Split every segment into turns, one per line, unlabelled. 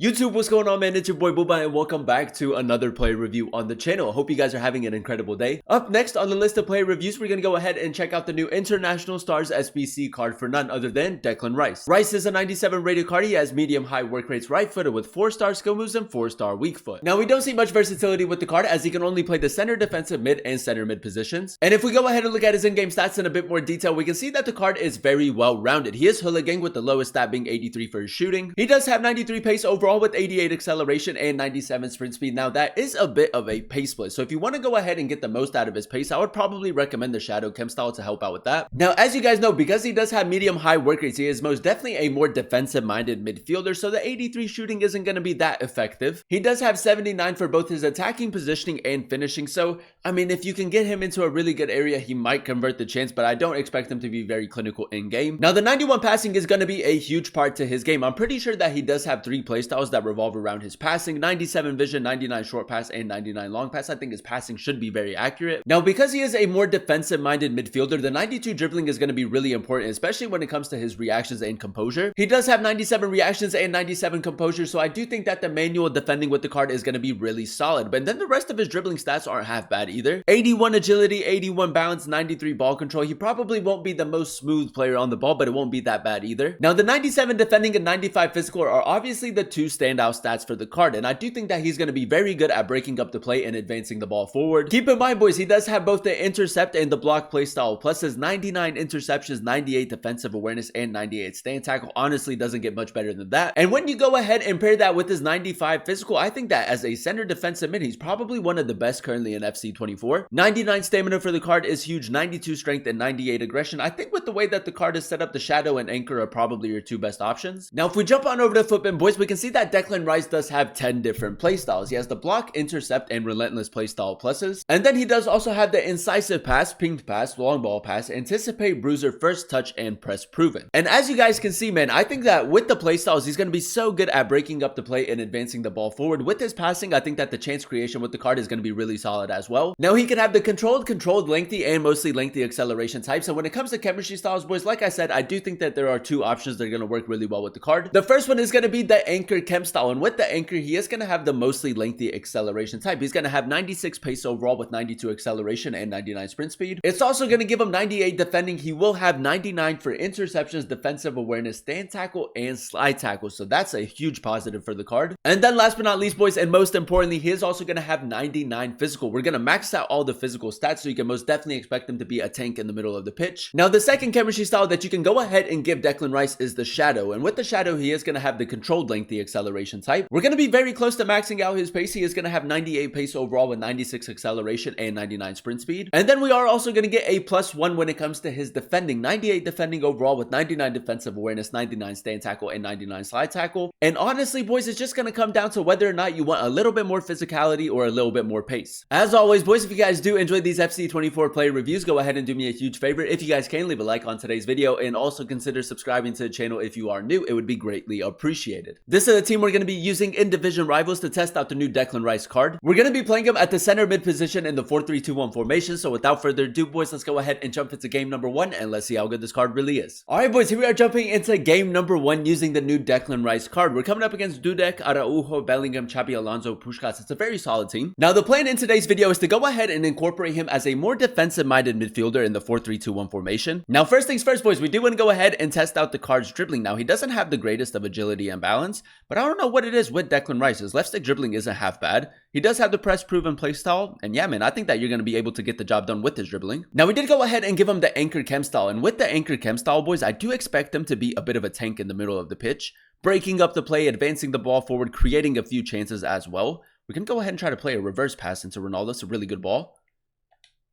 YouTube, what's going on, man? It's your boy Booba and welcome back to another player review on the channel. Hope you guys are having an incredible day. Up next on the list of player reviews, we're going to go ahead and check out the new International Stars SBC card for none other than Declan Rice. Rice is a 97 rated card. He has medium-high work rates right-footed with 4-star skill moves and 4-star weak foot. Now, we don't see much versatility with the card as he can only play the center, defensive, mid, and center mid positions. And if we go ahead and look at his in-game stats in a bit more detail, we can see that the card is very well-rounded. He is hooligan with the lowest stat being 83 for his shooting. He does have 93 pace overall with 88 acceleration and 97 sprint speed. Now that is a bit of a pace split, so if you want to go ahead and get the most out of his pace, I would probably recommend the Shadow Chem style to help out with that. Now, as you guys know, because he does have medium high work rates, he is most definitely a more defensive minded midfielder, so the 83 shooting isn't going to be that effective. He does have 79 for both his attacking, positioning, and finishing, so I mean, if you can get him into a really good area, he might convert the chance, but I don't expect him to be very clinical in game. Now, the 91 passing is going to be a huge part to his game. I'm pretty sure that he does have 3 playstyles that revolve around his passing: 97 vision, 99 short pass, and 99 long pass. I think his passing should be very accurate. Now, because he is a more defensive minded midfielder, the 92 dribbling is going to be really important, especially when it comes to his reactions and composure. He does have 97 reactions and 97 composure, so I do think that the manual defending with the card is going to be really solid. But then the rest of his dribbling stats aren't half bad either. 81 agility, 81 balance, 93 ball control. He probably won't be the most smooth player on the ball, but it won't be that bad either. Now, the 97 defending and 95 physical are obviously the 2 standout stats for the card, and I do think that he's going to be very good at breaking up the play and advancing the ball forward. Keep in mind, boys, he does have both the intercept and the block play style, plus his 99 interceptions, 98 defensive awareness, and 98 stand tackle. Honestly, doesn't get much better than that. And when you go ahead and pair that with his 95 physical, I think that as a center defensive mid, he's probably one of the best currently in FC24. 99 stamina for the card is huge, 92 strength, and 98 aggression. I think with the way that the card is set up, the Shadow and Anchor are probably your 2 best options. Now, if we jump on over to Footbin, boys, we can see that Declan Rice does have 10 different playstyles. He has the block, intercept, and relentless playstyle pluses. And then he does also have the incisive pass, pinged pass, long ball pass, anticipate, bruiser, first touch, and press proven. And as you guys can see, man, I think that with the playstyles, he's going to be so good at breaking up the play and advancing the ball forward. With his passing, I think that the chance creation with the card is going to be really solid as well. Now, he can have the controlled, lengthy, and mostly lengthy acceleration type. So when it comes to chemistry styles, boys, like I said, I do think that there are 2 options that are going to work really well with the card. The first one is going to be the Anchor Chem style, and with the Anchor, he is going to have the mostly lengthy acceleration type. He's going to have 96 pace overall with 92 acceleration and 99 sprint speed. It's also going to give him 98 defending. He will have 99 for interceptions, defensive awareness, stand tackle, and slide tackle. So that's a huge positive for the card. And then last but not least, boys, and most importantly, he is also going to have 99 physical. We're going to max out all the physical stats, so you can most definitely expect him to be a tank in the middle of the pitch. Now, the second chemistry style that you can go ahead and give Declan Rice is the Shadow. And with the Shadow, he is going to have the controlled lengthy acceleration type. We're going to be very close to maxing out his pace. He is going to have 98 pace overall with 96 acceleration and 99 sprint speed. And then we are also going to get a +1 when it comes to his defending. 98 defending overall with 99 defensive awareness, 99 stand tackle, and 99 slide tackle. And honestly, boys, it's just going to come down to whether or not you want a little bit more physicality or a little bit more pace. As always, boys, if you guys do enjoy these FC24 player reviews, go ahead and do me a huge favor. If you guys can, leave a like on today's video and also consider subscribing to the channel if you are new. It would be greatly appreciated. This is the team we're going to be using in Division Rivals to test out the new Declan Rice card. We're going to be playing him at the center mid position in the 4-3-2-1 formation. So without further ado, boys, let's go ahead and jump into game number 1 and let's see how good this card really is. Alright, boys, here we are jumping into game number 1 using the new Declan Rice card. We're coming up against Dudek, Araujo, Bellingham, Xabi Alonso, Puskás. It's a very solid team. Now, the plan in today's video is to go ahead and incorporate him as a more defensive minded midfielder in the 4-3-2-1 formation. Now, first things first, boys, we do want to go ahead and test out the card's dribbling. Now, he doesn't have the greatest of agility and balance, but I don't know what it is with Declan Rice. His left stick dribbling isn't half bad. He does have the press proven playstyle, and yeah, man, I think that you're going to be able to get the job done with his dribbling. Now, we did go ahead and give him the Anchor Chem style, and with the Anchor Chem style, boys, I do expect him to be a bit of a tank in the middle of the pitch, breaking up the play, advancing the ball forward, creating a few chances as well. We can go ahead and try to play a reverse pass into Ronaldo. It's a really good ball.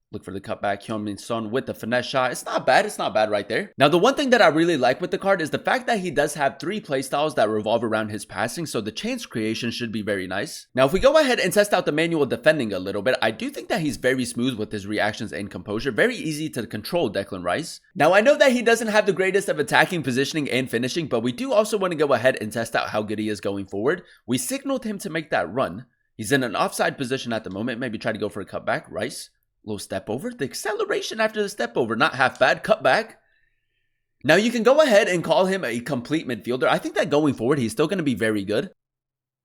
Look for the cutback. Heung-min Son with the finesse shot. It's not bad. It's not bad right there. Now, the one thing that I really like with the card is the fact that he does have 3 playstyles that revolve around his passing, so the chance creation should be very nice. Now, if we go ahead and test out the manual defending a little bit, I do think that he's very smooth with his reactions and composure. Very easy to control Declan Rice. Now, I know that he doesn't have the greatest of attacking, positioning, and finishing, but we do also want to go ahead and test out how good he is going forward. We signaled him to make that run. He's in an offside position at the moment. Maybe try to go for a cutback. Rice. Little step over. The acceleration after the step over, not half bad. Cut back. Now you can go ahead and call him a complete midfielder. I think that going forward, he's still going to be very good.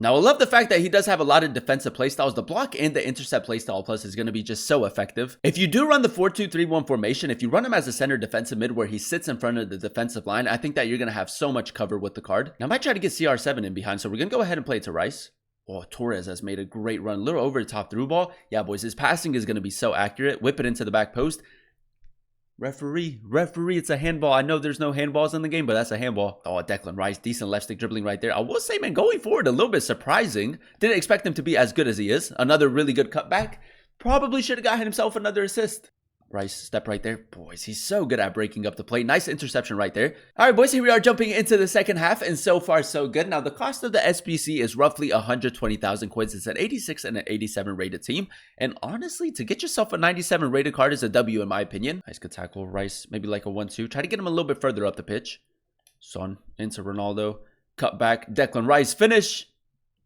Now, I love the fact that he does have a lot of defensive playstyles. The block and the intercept playstyle plus is going to be just so effective. If you do run the 4-2-3-1 formation, if you run him as a center defensive mid where he sits in front of the defensive line, I think that you're going to have so much cover with the card. Now, I might try to get CR7 in behind, so we're going to go ahead and play it to Rice. Oh, Torres has made a great run. A little over the top through ball. Yeah, boys, his passing is going to be so accurate. Whip it into the back post. Referee, it's a handball. I know there's no handballs in the game, but that's a handball. Oh, Declan Rice, decent left stick dribbling right there. I will say, man, going forward, a little bit surprising. Didn't expect him to be as good as he is. Another really good cutback. Probably should have got himself another assist. Rice, step right there. Boys, he's so good at breaking up the play. Nice interception right there. All right, boys, here we are jumping into the second half, and so far, so good. Now, the cost of the SBC is roughly 120,000 coins. It's an 86 and an 87 rated team. And honestly, to get yourself a 97 rated card is a W in my opinion. Nice good tackle. Rice, maybe like a 1-2. Try to get him a little bit further up the pitch. Son into Ronaldo. Cut back. Declan Rice, finish.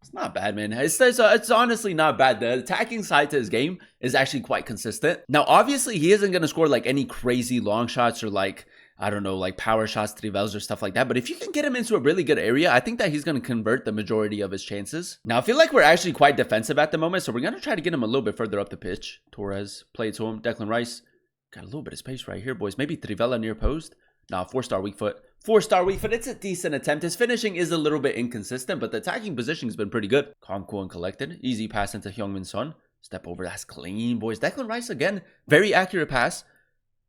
It's not bad, man. It's honestly not bad. The attacking side to his game is actually quite consistent. Now, obviously, he isn't going to score like any crazy long shots or like, I don't know, like power shots, trivels or stuff like that. But if you can get him into a really good area, I think that he's going to convert the majority of his chances. Now, I feel like we're actually quite defensive at the moment, so we're going to try to get him a little bit further up the pitch. Torres, play it to him. Declan Rice. Got a little bit of space right here, boys. Maybe Trivela near post. Nah, 4-star weak foot. 4-star weak foot. It's a decent attempt. His finishing is a little bit inconsistent, but the attacking position has been pretty good. Calm, cool, and collected. Easy pass into Heung-min Son. Step over. That's clean, boys. Declan Rice again. Very accurate pass.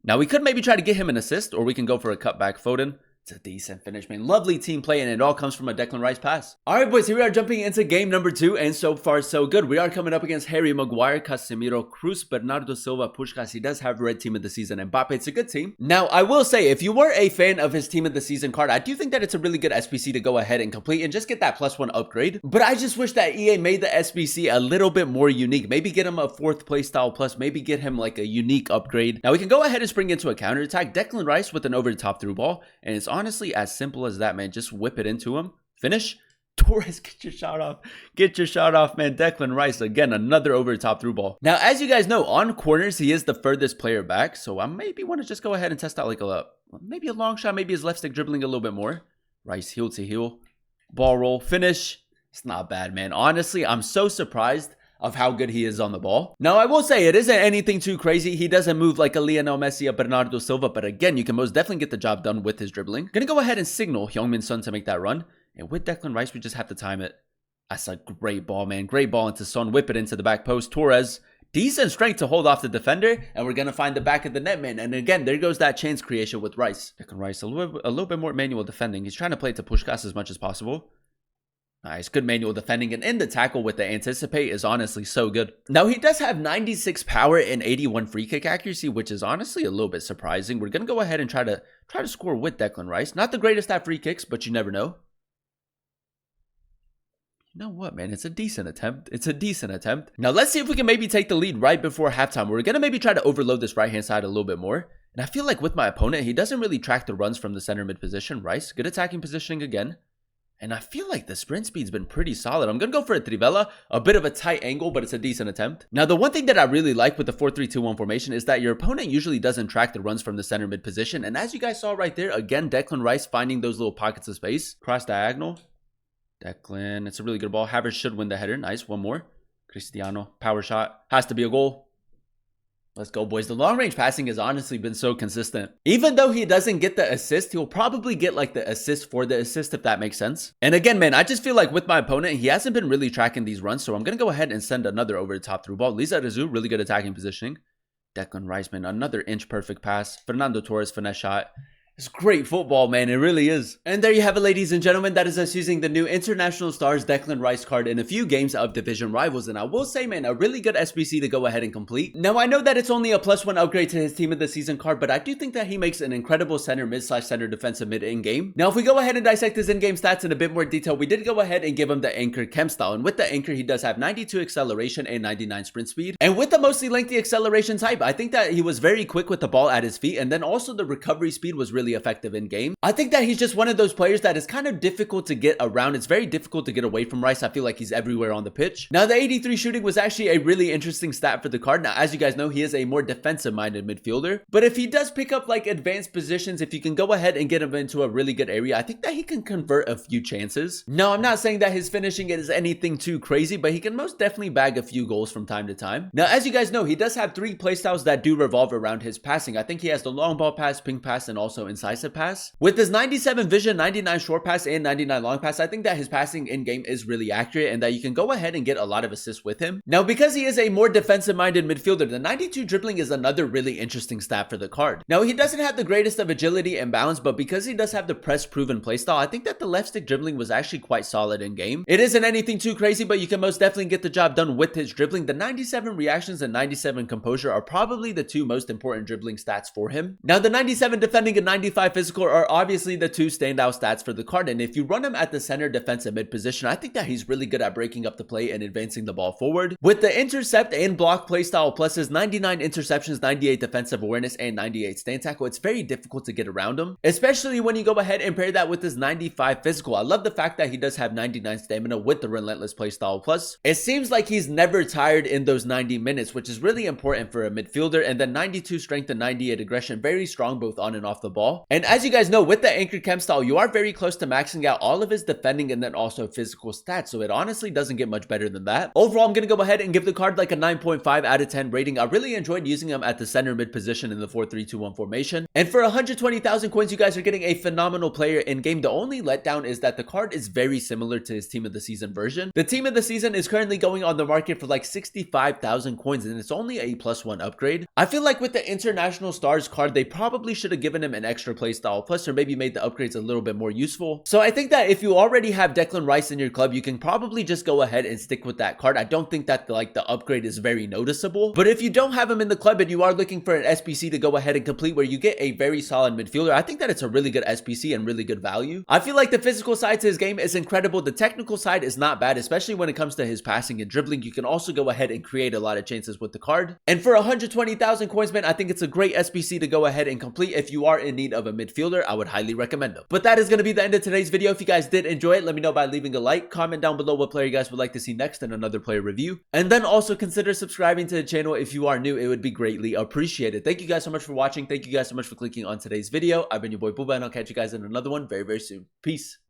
Now, we could maybe try to get him an assist, or we can go for a cutback. Foden. It's a decent finish, man. Lovely team play, and it all comes from a Declan Rice pass. All right, boys, here we are jumping into game number 2, and so far, so good. We are coming up against Harry Maguire, Casemiro, Cruz, Bernardo Silva, Puskás. He does have red team of the season, and Mbappe. It's a good team. Now, I will say, if you were a fan of his team of the season card, I do think that it's a really good SBC to go ahead and complete and just get that +1 upgrade. But I just wish that EA made the SBC a little bit more unique. Maybe get him a 4th playstyle plus, maybe get him like a unique upgrade. Now, we can go ahead and spring into a counter attack. Declan Rice with an over-the-top through ball, and it's honestly as simple as that, man. Just whip it into him. Finish. Torres, get your shot off. Get your shot off, man. Declan Rice, again, another over the top through ball. Now, as you guys know, on corners, he is the furthest player back. So I maybe want to just go ahead and test out like maybe a long shot, maybe his left stick dribbling a little bit more. Rice, heel to heel. Ball roll, finish. It's not bad, man. Honestly, I'm so surprised of how good he is on the ball. Now, I will say it isn't anything too crazy. He doesn't move like a Lionel Messi or Bernardo Silva, but again, you can most definitely get the job done with his dribbling. Gonna go ahead and signal Heung-min Son to make that run. And with Declan Rice, we just have to time it. That's a great ball, man. Great ball into Son. Whip it into the back post. Torres, decent strength to hold off the defender. And we're gonna find the back of the net, man. And again, there goes that chance creation with Rice. Declan Rice, a little bit more manual defending. He's trying to play to Puskás as much as possible. Nice, good manual defending, and in the tackle with the anticipate is honestly so good. Now, he does have 96 power and 81 free kick accuracy, which is honestly a little bit surprising. We're going to go ahead and try to score with Declan Rice. Not the greatest at free kicks, but you never know. You know what, man? It's a decent attempt. It's a decent attempt. Now, let's see if we can maybe take the lead right before halftime. We're going to maybe try to overload this right-hand side a little bit more. And I feel like with my opponent, he doesn't really track the runs from the center mid position. Rice, good attacking positioning again. And I feel like the sprint speed's been pretty solid. I'm going to go for a Trivela, a bit of a tight angle, but it's a decent attempt. Now, the one thing that I really like with the 4-3-2-1 formation is that your opponent usually doesn't track the runs from the center mid position. And as you guys saw right there, again, Declan Rice finding those little pockets of space. Cross diagonal. Declan, it's a really good ball. Havertz should win the header. Nice, one more. Cristiano, power shot. Has to be a goal. Let's go, boys. The long-range passing has honestly been so consistent. Even though he doesn't get the assist, he'll probably get like the assist for the assist, if that makes sense. And again, man, I just feel like with my opponent, he hasn't been really tracking these runs. So I'm going to go ahead and send another over the top through ball. Lisa Rezu, really good attacking positioning. Declan Rice, man, another inch perfect pass. Fernando Torres, finesse shot. It's great football, man. It really is. And there you have it, ladies and gentlemen. That is us using the new International Stars Declan Rice card in a few games of Division Rivals. And I will say, man, a really good SBC to go ahead and complete. Now, I know that it's only a +1 upgrade to his team of the season card, but I do think that he makes an incredible center mid/center defensive mid in-game. Now, if we go ahead and dissect his in-game stats in a bit more detail, we did go ahead and give him the anchor chem style. And with the anchor, he does have 92 acceleration and 99 sprint speed. And with the mostly lengthy acceleration type, I think that he was very quick with the ball at his feet. And then also the recovery speed was really really effective in game. I think that he's just one of those players that is kind of difficult to get around. It's very difficult to get away from Rice. I feel like he's everywhere on the pitch. Now, the 83 shooting was actually a really interesting stat for the card. Now, as you guys know, he is a more defensive-minded midfielder. But if he does pick up like advanced positions, if you can go ahead and get him into a really good area, I think that he can convert a few chances. Now, I'm not saying that his finishing is anything too crazy, but he can most definitely bag a few goals from time to time. Now, as you guys know, he does have 3 playstyles that do revolve around his passing. I think he has the long ball pass, ping pass, and also incisive pass. With his 97 vision, 99 short pass, and 99 long pass, I think that his passing in game is really accurate and that you can go ahead and get a lot of assists with him. Now, because he is a more defensive-minded midfielder, the 92 dribbling is another really interesting stat for the card. Now, he doesn't have the greatest of agility and balance, but because he does have the press-proven playstyle, I think that the left stick dribbling was actually quite solid in game. It isn't anything too crazy, but you can most definitely get the job done with his dribbling. The 97 reactions and 97 composure are probably the 2 most important dribbling stats for him. Now, the 97 defending and 95 physical are obviously the 2 standout stats for the card, and if you run him at the center defensive mid position, I think that he's really good at breaking up the play and advancing the ball forward. With the intercept and block playstyle plus his 99 interceptions, 98 defensive awareness, and 98 stand tackle, it's very difficult to get around him, especially when you go ahead and pair that with his 95 physical. I love the fact that he does have 99 stamina with the relentless playstyle plus. It seems like he's never tired in those 90 minutes, which is really important for a midfielder. And then 92 strength and 98 aggression, very strong both on and off the ball. And as you guys know, with the anchored chem style, you are very close to maxing out all of his defending and then also physical stats, so it honestly doesn't get much better than that. Overall, I'm gonna go ahead and give the card like a 9.5 out of 10 rating. I really enjoyed using him at the center mid position in the 4-3-2-1 formation, and for 120,000 coins, you guys are getting a phenomenal player in game. The only letdown is that the card is very similar to his team of the season version. The team of the season is currently going on the market for like 65,000 coins, and it's only a +1 upgrade. I feel like with the International Stars card, they probably should have given him an extra playstyle plus, or maybe made the upgrades a little bit more useful. So I think that if you already have Declan Rice in your club, you can probably just go ahead and stick with that card. I don't think that the upgrade is very noticeable, but if you don't have him in the club and you are looking for an SBC to go ahead and complete where you get a very solid midfielder, I think that it's a really good SBC and really good value. I feel like the physical side to his game is incredible. The technical side is not bad, especially when it comes to his passing and dribbling. You can also go ahead and create a lot of chances with the card. And for 120,000 coins, man, I think it's a great SBC to go ahead and complete. If you are in need of a midfielder, I would highly recommend him. But that is going to be the end of today's video. If you guys did enjoy it, let me know by leaving a like, comment down below what player you guys would like to see next in another player review, and then also consider subscribing to the channel if you are new. It would be greatly appreciated. Thank you guys so much for watching. Thank you guys so much for clicking on today's video. I've been your boy Booba, and I'll catch you guys in another one very, very soon. Peace.